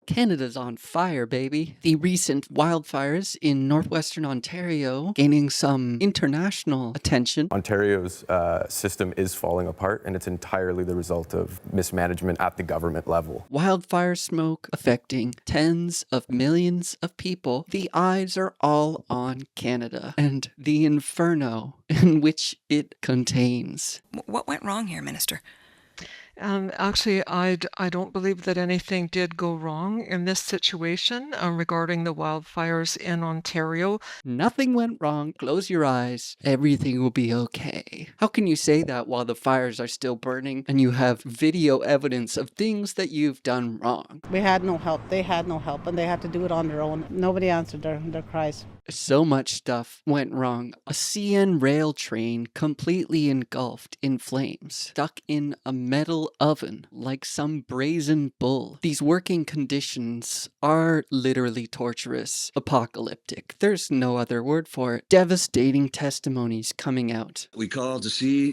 Canada's on fire, baby. The recent wildfires in northwestern Ontario gaining some international attention. Ontario's system is falling apart, and it's entirely the result of mismanagement at the government level. Wildfire smoke affecting tens of millions of people. The eyes are all on Canada and the inferno in which it contains. What went wrong here, Minister? Actually, I don't believe that anything did go wrong in this situation regarding the wildfires in Ontario. Nothing went wrong. Close your eyes. Everything will be okay. How can you say that while the fires are still burning and you have video evidence of things that you've done wrong? We had no help. They had no help, and they had to do it on their own. Nobody answered their cries. So much stuff went wrong. A CN rail train completely engulfed in flames, stuck in a metal oven like some brazen bull. These working conditions are literally torturous, apocalyptic. There's no other word for it. Devastating testimonies coming out. We called to see,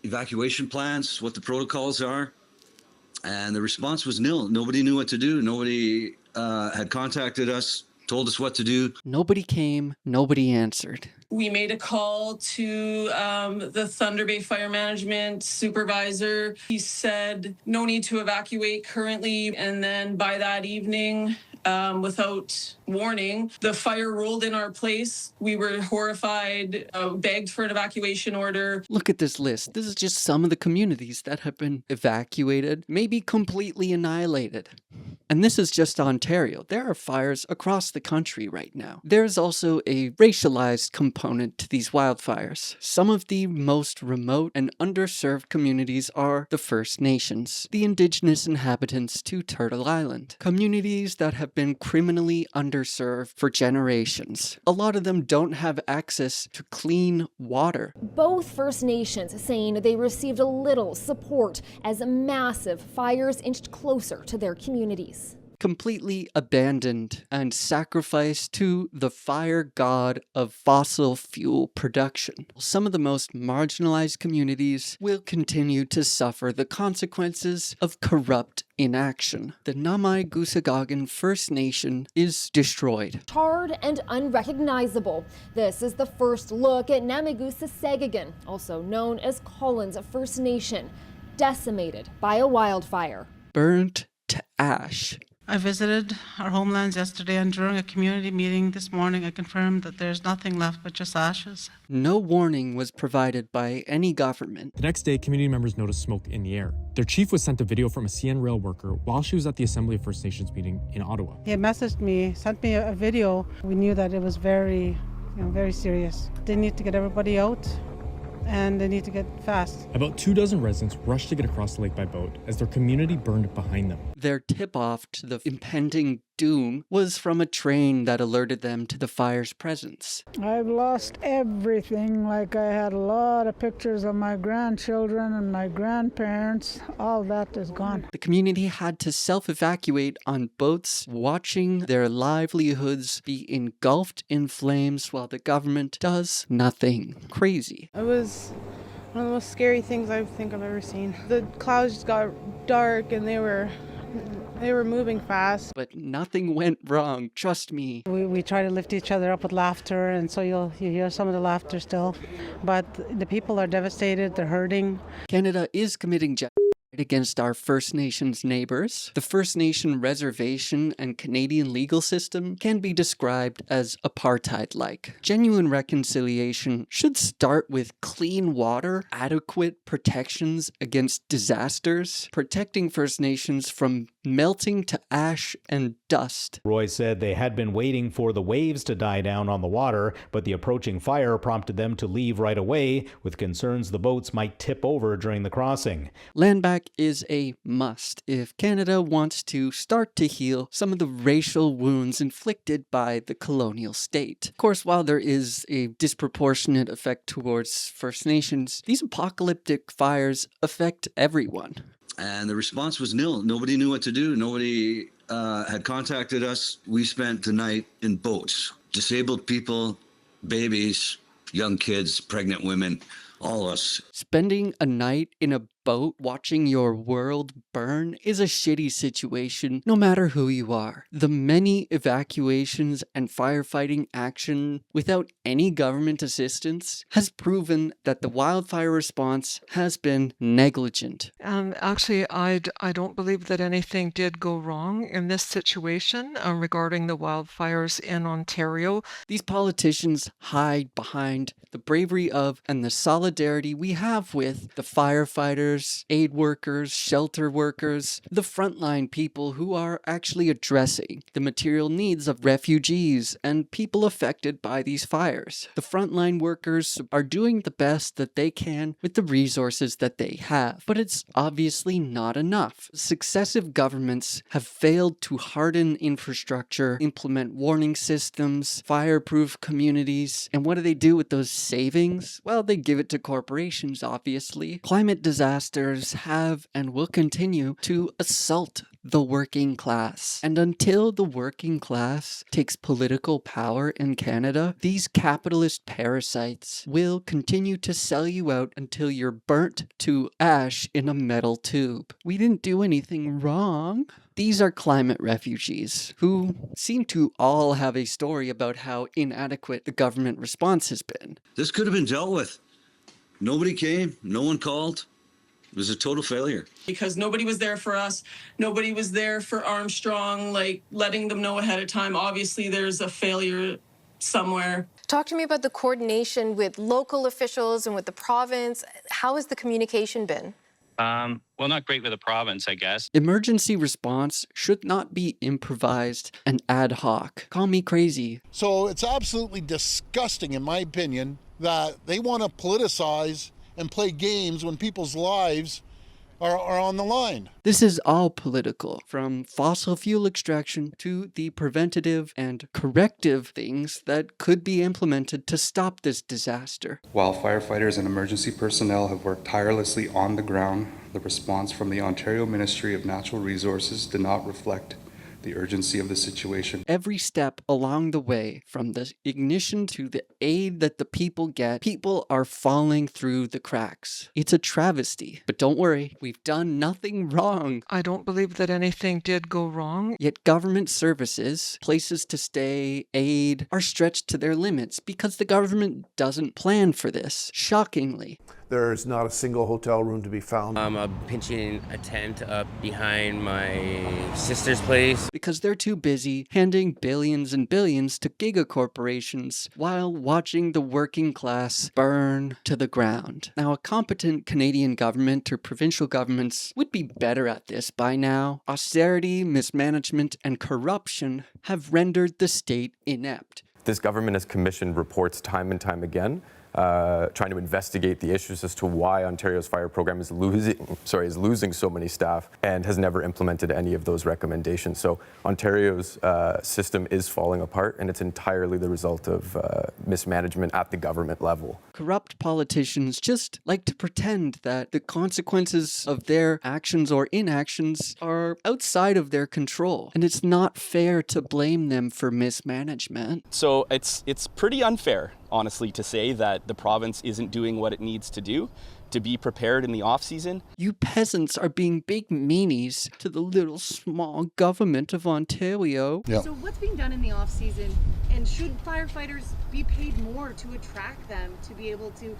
evacuation plans, what the protocols are, and the response was nil. Nobody knew what to do. Nobody had contacted us, told us what to do. Nobody came, nobody answered. We made a call to the Thunder Bay Fire Management supervisor. He said no need to evacuate currently. And then by that evening, without warning, the fire rolled in our place. We were horrified, begged for an evacuation order. Look at this list. This is just some of the communities that have been evacuated, maybe completely annihilated. And this is just Ontario. There are fires across the country right now. There's also a racialized component to these wildfires. Some of the most remote and underserved communities are the First Nations, the indigenous inhabitants to Turtle Island, communities that have been criminally underserved for generations. A lot of them don't have access to clean water. Both First Nations saying they received a little support as massive fires inched closer to their communities. Completely abandoned and sacrificed to the fire god of fossil fuel production. Some of the most marginalized communities will continue to suffer the consequences of corrupt inaction. The Namai-Gusagagan First Nation is destroyed. Charred and unrecognizable. This is the first look at Namai-Gusagagan, also known as Collins First Nation, decimated by a wildfire. Burnt to ash. I visited our homelands yesterday, and during a community meeting this morning, I confirmed that there's nothing left but just ashes. No warning was provided by any government. The next day, community members noticed smoke in the air. Their chief was sent a video from a CN rail worker while she was at the Assembly of First Nations meeting in Ottawa. He messaged me, sent me a video. We knew that it was very serious. They need to get everybody out, and they need to get fast. About 24 residents rushed to get across the lake by boat as their community burned behind them. Their tip-off to the impending doom was from a train that alerted them to the fire's presence. I've lost everything. Like, I had a lot of pictures of my grandchildren and my grandparents. All that is gone. The community had to self-evacuate on boats, watching their livelihoods be engulfed in flames while the government does nothing. Crazy. It was one of the most scary things I think I've ever seen. The clouds just got dark and they were moving fast. But nothing went wrong, trust me. We try to lift each other up with laughter, and so you hear some of the laughter still. But the people are devastated, they're hurting. Canada is committing genocide against our First Nations neighbors. The First Nation reservation and Canadian legal system can be described as apartheid-like. Genuine reconciliation should start with clean water, adequate protections against disasters, protecting First Nations from melting to ash and dust. Roy said they had been waiting for the waves to die down on the water, but the approaching fire prompted them to leave right away, with concerns the boats might tip over during the crossing. Land back is a must if Canada wants to start to heal some of the racial wounds inflicted by the colonial state. Of course, while there is a disproportionate effect towards First Nations, these apocalyptic fires affect everyone. And the response was nil. Nobody knew what to do. Nobody had contacted us. We spent the night in boats. Disabled people, babies, young kids, pregnant women, all of us. Spending a night in a boat watching your world burn is a shitty situation, no matter who you are. The many evacuations and firefighting action without any government assistance has proven that the wildfire response has been negligent. Actually, I don't believe that anything did go wrong in this situation regarding the wildfires in Ontario. These politicians hide behind the bravery of and the solidarity we have with the firefighters, aid workers, shelter workers, the frontline people who are actually addressing the material needs of refugees and people affected by these fires. The frontline workers are doing the best that they can with the resources that they have, but it's obviously not enough. Successive governments have failed to harden infrastructure, implement warning systems, fireproof communities, and what do they do with those savings? Well, they give it to corporations, obviously. Climate disasters have and will continue to assault the working class. And until the working class takes political power in Canada, these capitalist parasites will continue to sell you out until you're burnt to ash in a metal tube. We didn't do anything wrong. These are climate refugees who seem to all have a story about how inadequate the government response has been. This could have been dealt with. Nobody came, no one called. It was a total failure. Because nobody was there for us. Nobody was there for Armstrong, like letting them know ahead of time. Obviously, there's a failure somewhere. Talk to me about the coordination with local officials and with the province. How has the communication been? Well, not great with the province, I guess. Emergency response should not be improvised and ad hoc. Call me crazy. So it's absolutely disgusting, in my opinion, that they want to politicize and play games when people's lives are on the line. This is all political, from fossil fuel extraction to the preventative and corrective things that could be implemented to stop this disaster. While firefighters and emergency personnel have worked tirelessly on the ground, the response from the Ontario Ministry of Natural Resources did not reflect the urgency of the situation. Every step along the way, from the ignition to the aid that the people get, people are falling through the cracks. It's a travesty. But don't worry, we've done nothing wrong. I don't believe that anything did go wrong. Yet government services, places to stay, aid, are stretched to their limits because the government doesn't plan for this, shockingly. There's not a single hotel room to be found. I'm pinching a tent up behind my sister's place. Because they're too busy handing billions and billions to gigacorporations while watching the working class burn to the ground. Now, a competent Canadian government or provincial governments would be better at this by now. Austerity, mismanagement, and corruption have rendered the state inept. This government has commissioned reports time and time again, trying to investigate the issues as to why Ontario's fire program is losing so many staff, and has never implemented any of those recommendations. So Ontario's system is falling apart, and it's entirely the result of mismanagement at the government level. Corrupt politicians just like to pretend that the consequences of their actions or inactions are outside of their control, and it's not fair to blame them for mismanagement. So it's pretty unfair, honestly, to say that the province isn't doing what it needs to do to be prepared in the off-season. You peasants are being big meanies to the little small government of Ontario. Yeah. So what's being done in the off-season, and should firefighters be paid more to attract them to be able to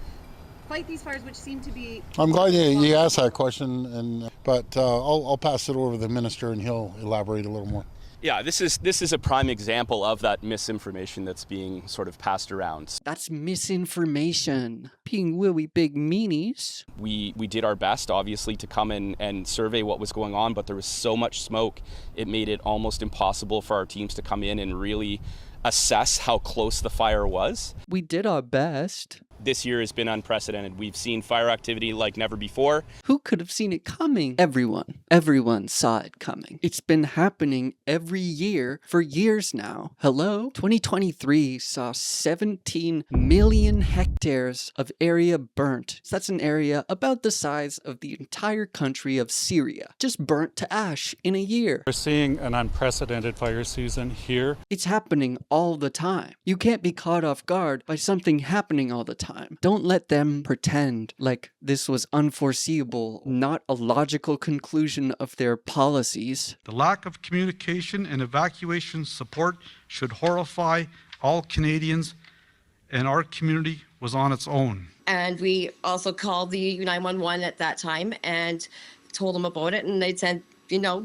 fight these fires, which seem to be... I'm glad you asked that question, but I'll pass it over to the minister and he'll elaborate a little more. Yeah, this is a prime example of that misinformation that's being sort of passed around. That's misinformation. Being really big meanies. We did our best, obviously, to come in and survey what was going on, but there was so much smoke, it made it almost impossible for our teams to come in and really assess how close the fire was. We did our best. This year has been unprecedented. We've seen fire activity like never before. Who could have seen it coming? Everyone saw it coming. It's been happening every year for years now. Hello? 2023 saw 17 million hectares of area burnt. So that's an area about the size of the entire country of Syria, just burnt to ash in a year. We're seeing an unprecedented fire season here. It's happening all the time. You can't be caught off guard by something happening all the time. time. Don't let them pretend like this was unforeseeable, not a logical conclusion of their policies. The lack of communication and evacuation support should horrify all Canadians, and our community was on its own. And we also called the 911 at that time and told them about it, and they said,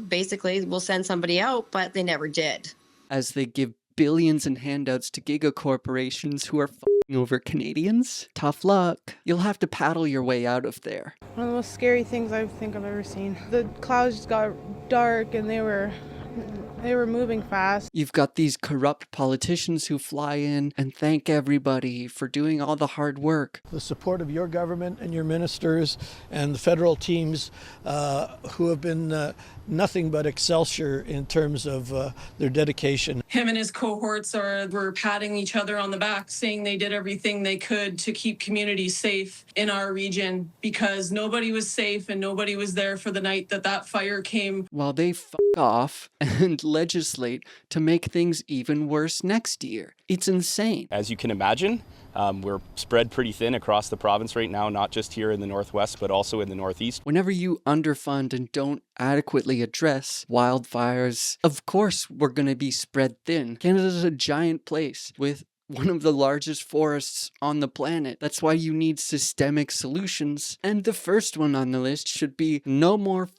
basically, we'll send somebody out, but they never did. As they give billions in handouts to giga corporations who are f***ing over Canadians, tough luck. You'll have to paddle your way out of there. One of the most scary things I think I've ever seen. The clouds just got dark and they were moving fast. You've got these corrupt politicians who fly in and thank everybody for doing all the hard work. The support of your government and your ministers and the federal teams who have been nothing but excelsior in terms of their dedication. Him and his cohorts were patting each other on the back, saying they did everything they could to keep communities safe in our region because nobody was safe and nobody was there for the night that fire came. While they fuck off and legislate to make things even worse next year. It's insane. As you can imagine, we're spread pretty thin across the province right now, not just here in the northwest, but also in the northeast. Whenever you underfund and don't adequately address wildfires, of course we're going to be spread thin. Canada's a giant place with one of the largest forests on the planet. That's why you need systemic solutions. And the first one on the list should be no more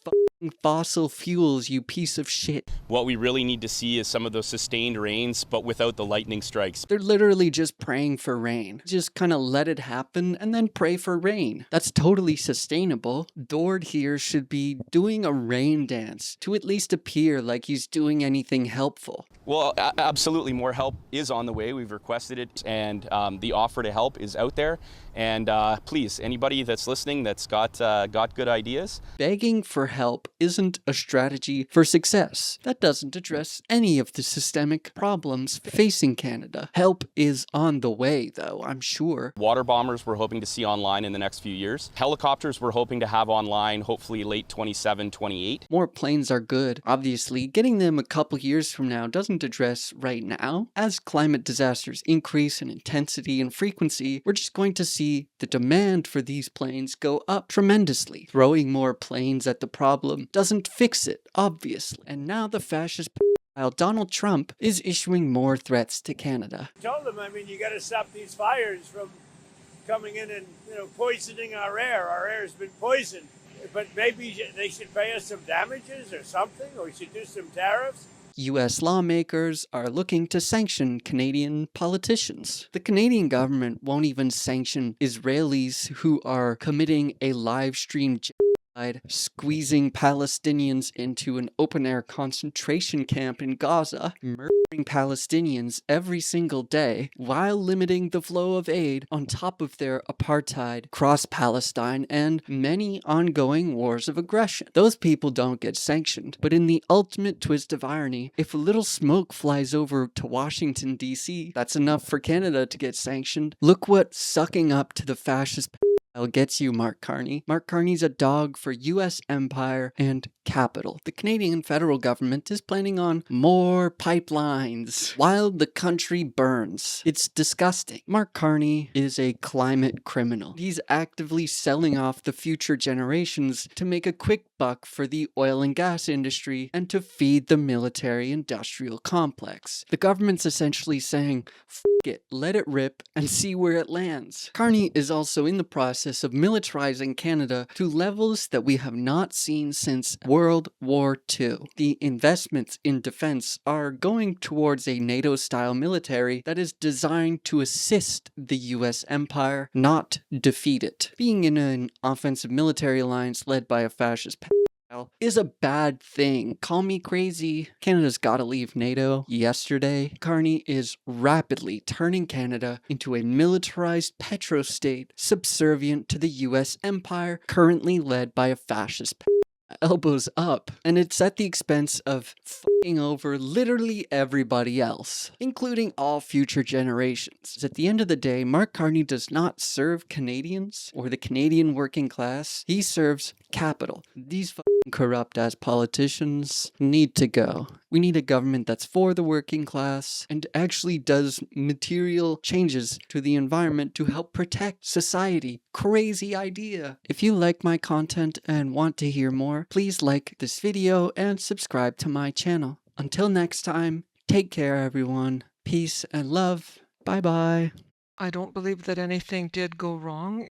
fossil fuels, you piece of shit. What we really need to see is some of those sustained rains, but without the lightning strikes. They're literally just praying for rain. Just kind of let it happen and then pray for rain. That's totally sustainable. Dord here should be doing a rain dance to at least appear like he's doing anything helpful. Well, absolutely, more help is on the way. We've requested it, and the offer to help is out there. And please, anybody that's listening that's got good ideas. Begging for help isn't a strategy for success. That doesn't address any of the systemic problems facing Canada. Help is on the way, though, I'm sure. Water bombers we're hoping to see online in the next few years. Helicopters we're hoping to have online, hopefully late 27, 28. More planes are good. Obviously, getting them a couple years from now doesn't address right now. As climate disasters increase in intensity and frequency, we're just going to see the demand for these planes go up tremendously. Throwing more planes at the problem doesn't fix it, obviously. And now the fascist while Donald Trump is issuing more threats to Canada. I told them, you got to stop these fires from coming in and, poisoning our air. Our air has been poisoned. But maybe they should pay us some damages or something, or we should do some tariffs. US lawmakers are looking to sanction Canadian politicians. The Canadian government won't even sanction Israelis who are committing a live stream genocide, squeezing Palestinians into an open-air concentration camp in Gaza, murdering Palestinians every single day, while limiting the flow of aid on top of their apartheid across Palestine and many ongoing wars of aggression. Those people don't get sanctioned, but in the ultimate twist of irony, if a little smoke flies over to Washington, D.C., that's enough for Canada to get sanctioned. Look what sucking up to the fascist gets you, Mark Carney. Mark Carney's a dog for U.S. empire and capital. The Canadian federal government is planning on more pipelines while the country burns. It's disgusting. Mark Carney is a climate criminal. He's actively selling off the future generations to make a quick buck for the oil and gas industry and to feed the military-industrial complex. The government's essentially saying, F it, let it rip, and see where it lands. Carney is also in the process of militarizing Canada to levels that we have not seen since World War II. The investments in defense are going towards a NATO-style military that is designed to assist the US empire, not defeat it. Being in an offensive military alliance led by a fascist is a bad thing. Call me crazy. Canada's gotta leave NATO yesterday. Carney is rapidly turning Canada into a militarized petrostate subservient to the US empire, currently led by a fascist elbows up, and it's at the expense of fucking over literally everybody else, including all future generations. At the end of the day, Mark Carney does not serve Canadians or the Canadian working class. He serves capital. These fucking corrupt-ass politicians need to go. We need a government that's for the working class and actually does material changes to the environment to help protect society. Crazy idea. If you like my content and want to hear more, please like this video and subscribe to my channel. Until next time, take care everyone. Peace and love. Bye bye. I don't believe that anything did go wrong